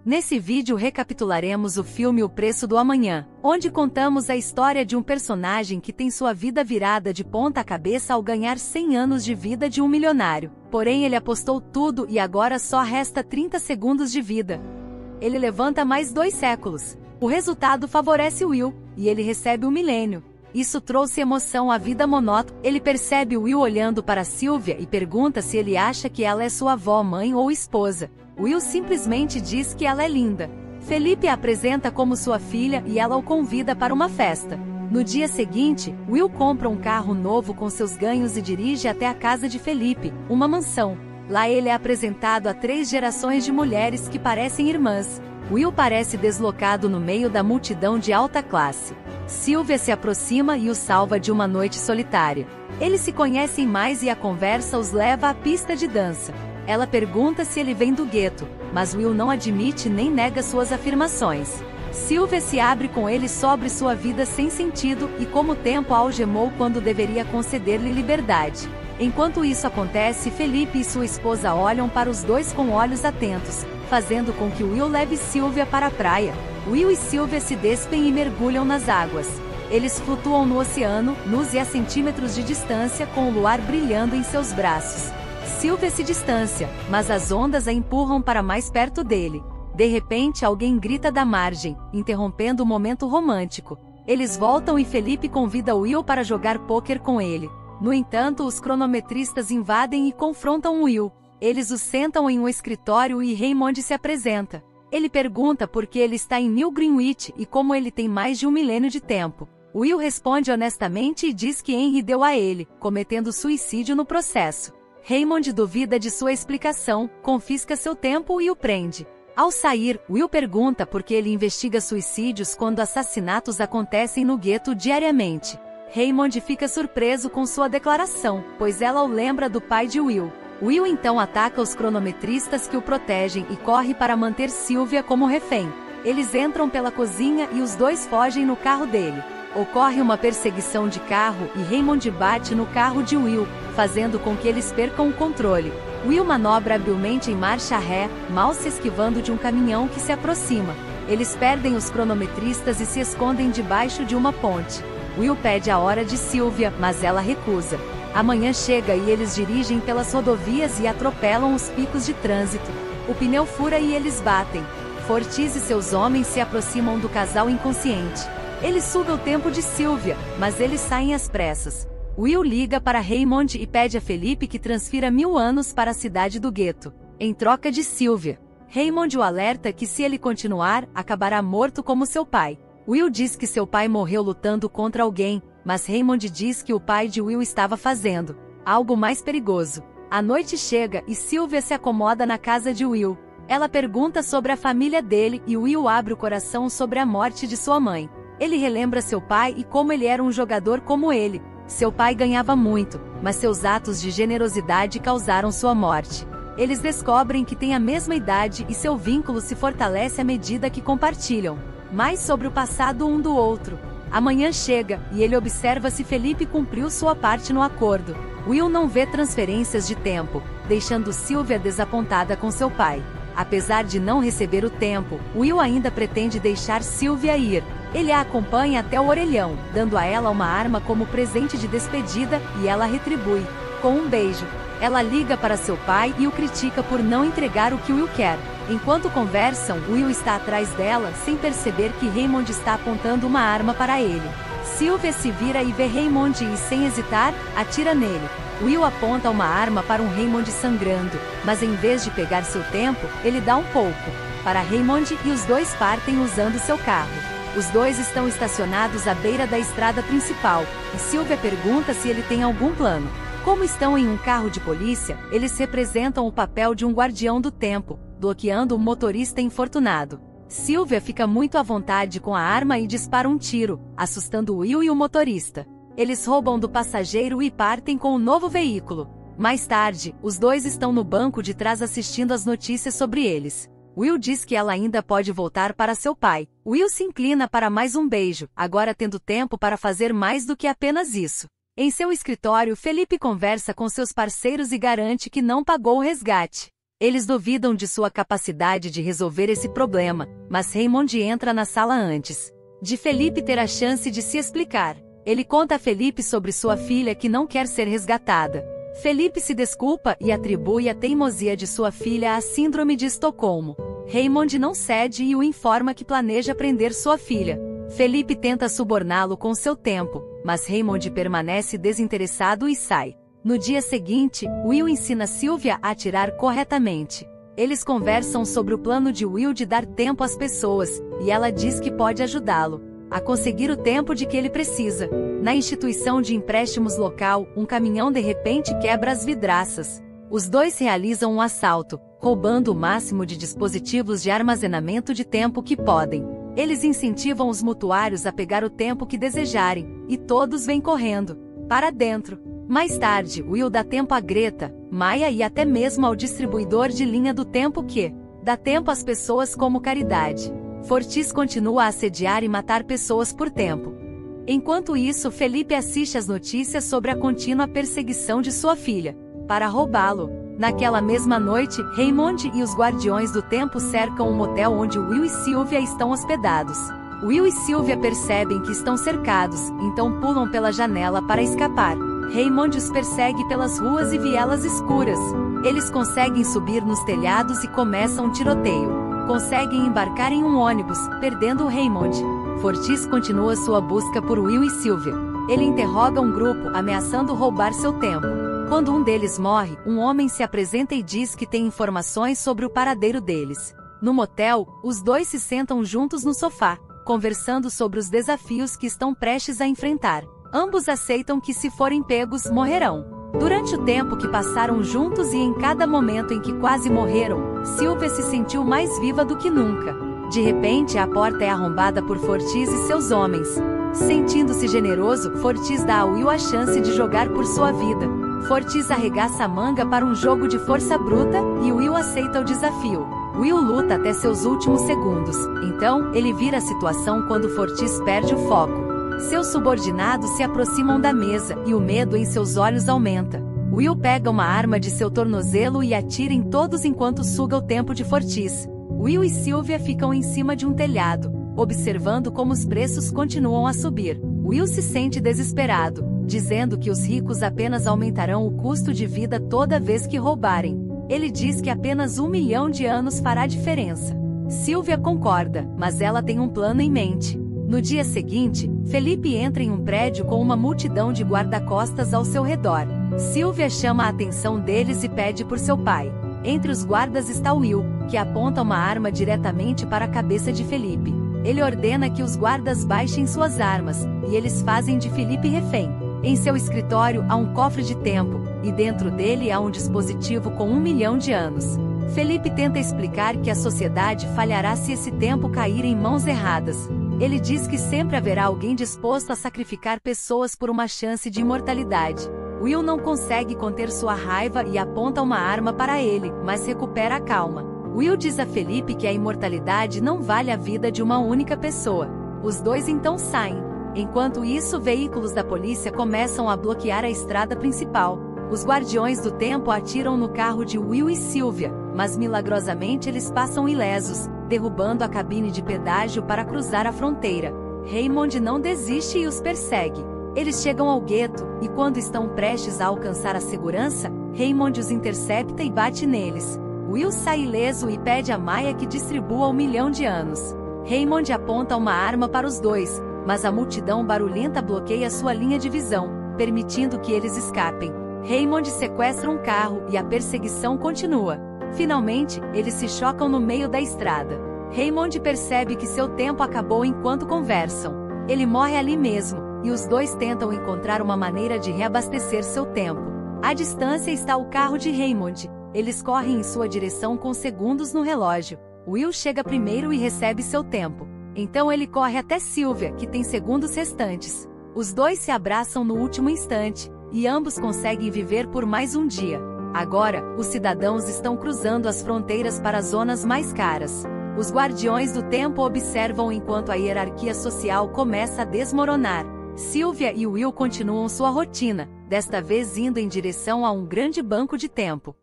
Nesse vídeo recapitularemos o filme O Preço do Amanhã, onde contamos a história de um personagem que tem sua vida virada de ponta cabeça ao ganhar 100 anos de vida de um milionário. Porém ele apostou tudo e agora só resta 30 segundos de vida. Ele levanta mais 2 séculos. O resultado favorece Will, e ele recebe o milênio. Isso trouxe emoção à vida monótona. Ele percebe Will olhando para Sylvia e pergunta se ele acha que ela é sua avó, mãe ou esposa. Will simplesmente diz que ela é linda. Felipe a apresenta como sua filha e ela o convida para uma festa. No dia seguinte, Will compra um carro novo com seus ganhos e dirige até a casa de Felipe, uma mansão. Lá ele é apresentado a 3 gerações de mulheres que parecem irmãs. Will parece deslocado no meio da multidão de alta classe. Sylvia se aproxima e o salva de uma noite solitária. Eles se conhecem mais e a conversa os leva à pista de dança. Ela pergunta se ele vem do gueto, mas Will não admite nem nega suas afirmações. Sylvia se abre com ele sobre sua vida sem sentido e como o tempo a algemou quando deveria conceder-lhe liberdade. Enquanto isso acontece, Felipe e sua esposa olham para os dois com olhos atentos, fazendo com que Will leve Sylvia para a praia. Will e Sylvia se despem e mergulham nas águas. Eles flutuam no oceano, nus e a centímetros de distância, com o luar brilhando em seus braços. Sylvia se distancia, mas as ondas a empurram para mais perto dele. De repente alguém grita da margem, interrompendo o momento romântico. Eles voltam e Felipe convida Will para jogar pôquer com ele. No entanto, os cronometristas invadem e confrontam Will. Eles o sentam em um escritório e Raymond se apresenta. Ele pergunta por que ele está em New Greenwich e como ele tem mais de 1 milênio de tempo. Will responde honestamente e diz que Henry deu a ele, cometendo suicídio no processo. Raymond duvida de sua explicação, confisca seu tempo e o prende. Ao sair, Will pergunta por que ele investiga suicídios quando assassinatos acontecem no gueto diariamente. Raymond fica surpreso com sua declaração, pois ela o lembra do pai de Will. Will então ataca os cronometristas que o protegem e corre para manter Sylvia como refém. Eles entram pela cozinha e os dois fogem no carro dele. Ocorre uma perseguição de carro e Raymond bate no carro de Will, fazendo com que eles percam o controle. Will manobra habilmente em marcha ré, mal se esquivando de um caminhão que se aproxima. Eles perdem os cronometristas e se escondem debaixo de uma ponte. Will pede a hora de Sylvia, mas ela recusa. Amanhã chega e eles dirigem pelas rodovias e atropelam os picos de trânsito. O pneu fura e eles batem. Ortiz e seus homens se aproximam do casal inconsciente. Ele suga o tempo de Sylvia, mas eles saem às pressas. Will liga para Raymond e pede a Felipe que transfira 1000 anos para a cidade do gueto, em troca de Sylvia. Raymond o alerta que se ele continuar, acabará morto como seu pai. Will diz que seu pai morreu lutando contra alguém, mas Raymond diz que o pai de Will estava fazendo algo mais perigoso. A noite chega e Sylvia se acomoda na casa de Will. Ela pergunta sobre a família dele e Will abre o coração sobre a morte de sua mãe. Ele relembra seu pai e como ele era um jogador como ele. Seu pai ganhava muito, mas seus atos de generosidade causaram sua morte. Eles descobrem que têm a mesma idade e seu vínculo se fortalece à medida que compartilham mais sobre o passado um do outro. Amanhã chega, e ele observa se Felipe cumpriu sua parte no acordo. Will não vê transferências de tempo, deixando Sylvia desapontada com seu pai. Apesar de não receber o tempo, Will ainda pretende deixar Sylvia ir. Ele a acompanha até o orelhão, dando a ela uma arma como presente de despedida, e ela retribui com um beijo. Ela liga para seu pai e o critica por não entregar o que Will quer. Enquanto conversam, Will está atrás dela, sem perceber que Raymond está apontando uma arma para ele. Sylvia se vira e vê Raymond e, sem hesitar, atira nele. Will aponta uma arma para um Raymond sangrando, mas em vez de pegar seu tempo, ele dá um pouco para Raymond e os dois partem usando seu carro. Os dois estão estacionados à beira da estrada principal, e Sylvia pergunta se ele tem algum plano. Como estão em um carro de polícia, eles representam o papel de um guardião do tempo, bloqueando o motorista infortunado. Sylvia fica muito à vontade com a arma e dispara um tiro, assustando Will e o motorista. Eles roubam do passageiro e partem com o novo veículo. Mais tarde, os dois estão no banco de trás assistindo às notícias sobre eles. Will diz que ela ainda pode voltar para seu pai. Will se inclina para mais um beijo, agora tendo tempo para fazer mais do que apenas isso. Em seu escritório, Felipe conversa com seus parceiros e garante que não pagou o resgate. Eles duvidam de sua capacidade de resolver esse problema, mas Raymond entra na sala antes de Felipe ter a chance de se explicar. Ele conta a Felipe sobre sua filha que não quer ser resgatada. Felipe se desculpa e atribui a teimosia de sua filha à síndrome de Estocolmo. Raymond não cede e o informa que planeja prender sua filha. Felipe tenta suborná-lo com seu tempo, mas Raymond permanece desinteressado e sai. No dia seguinte, Will ensina Sylvia a atirar corretamente. Eles conversam sobre o plano de Will de dar tempo às pessoas, e ela diz que pode ajudá-lo a conseguir o tempo de que ele precisa. Na instituição de empréstimos local, um caminhão de repente quebra as vidraças. Os dois realizam um assalto, roubando o máximo de dispositivos de armazenamento de tempo que podem. Eles incentivam os mutuários a pegar o tempo que desejarem, e todos vêm correndo para dentro. Mais tarde, Will dá tempo a Greta, Maya e até mesmo ao distribuidor de linha do tempo que dá tempo às pessoas como caridade. Fortis continua a assediar e matar pessoas por tempo. Enquanto isso, Felipe assiste às notícias sobre a contínua perseguição de sua filha para roubá-lo. Naquela mesma noite, Raymond e os Guardiões do Tempo cercam um motel onde Will e Sylvia estão hospedados. Will e Sylvia percebem que estão cercados, então pulam pela janela para escapar. Raymond os persegue pelas ruas e vielas escuras. Eles conseguem subir nos telhados e começam um tiroteio. Conseguem embarcar em um ônibus, perdendo Raymond. Fortis continua sua busca por Will e Sylvia. Ele interroga um grupo, ameaçando roubar seu tempo. Quando um deles morre, um homem se apresenta e diz que tem informações sobre o paradeiro deles. No motel, os dois se sentam juntos no sofá, conversando sobre os desafios que estão prestes a enfrentar. Ambos aceitam que se forem pegos, morrerão. Durante o tempo que passaram juntos e em cada momento em que quase morreram, Sylvia se sentiu mais viva do que nunca. De repente, a porta é arrombada por Fortis e seus homens. Sentindo-se generoso, Fortis dá a Will a chance de jogar por sua vida. Fortis arregaça a manga para um jogo de força bruta, e Will aceita o desafio. Will luta até seus últimos segundos, então, ele vira a situação quando Fortis perde o foco. Seus subordinados se aproximam da mesa, e o medo em seus olhos aumenta. Will pega uma arma de seu tornozelo e atira em todos enquanto suga o tempo de Fortis. Will e Sylvia ficam em cima de um telhado, observando como os preços continuam a subir. Will se sente desesperado, dizendo que os ricos apenas aumentarão o custo de vida toda vez que roubarem. Ele diz que apenas 1 milhão de anos fará diferença. Sylvia concorda, mas ela tem um plano em mente. No dia seguinte, Felipe entra em um prédio com uma multidão de guarda-costas ao seu redor. Sylvia chama a atenção deles e pede por seu pai. Entre os guardas está Will, que aponta uma arma diretamente para a cabeça de Felipe. Ele ordena que os guardas baixem suas armas, e eles fazem de Felipe refém. Em seu escritório há um cofre de tempo, e dentro dele há um dispositivo com 1 milhão de anos. Felipe tenta explicar que a sociedade falhará se esse tempo cair em mãos erradas. Ele diz que sempre haverá alguém disposto a sacrificar pessoas por uma chance de imortalidade. Will não consegue conter sua raiva e aponta uma arma para ele, mas recupera a calma. Will diz a Felipe que a imortalidade não vale a vida de uma única pessoa. Os dois então saem. Enquanto isso, veículos da polícia começam a bloquear a estrada principal. Os Guardiões do Tempo atiram no carro de Will e Sylvia, mas milagrosamente eles passam ilesos, derrubando a cabine de pedágio para cruzar a fronteira. Raymond não desiste e os persegue. Eles chegam ao gueto, e quando estão prestes a alcançar a segurança, Raymond os intercepta e bate neles. Will sai ileso e pede a Maya que distribua 1 milhão de anos. Raymond aponta uma arma para os dois, mas a multidão barulhenta bloqueia sua linha de visão, permitindo que eles escapem. Raymond sequestra um carro e a perseguição continua. Finalmente, eles se chocam no meio da estrada. Raymond percebe que seu tempo acabou enquanto conversam. Ele morre ali mesmo, e os dois tentam encontrar uma maneira de reabastecer seu tempo. À distância está o carro de Raymond. Eles correm em sua direção com segundos no relógio. Will chega primeiro e recebe seu tempo. Então ele corre até Sylvia, que tem segundos restantes. Os dois se abraçam no último instante, e ambos conseguem viver por mais um dia. Agora, os cidadãos estão cruzando as fronteiras para as zonas mais caras. Os Guardiões do Tempo observam enquanto a hierarquia social começa a desmoronar. Sylvia e Will continuam sua rotina, desta vez indo em direção a um grande banco de tempo.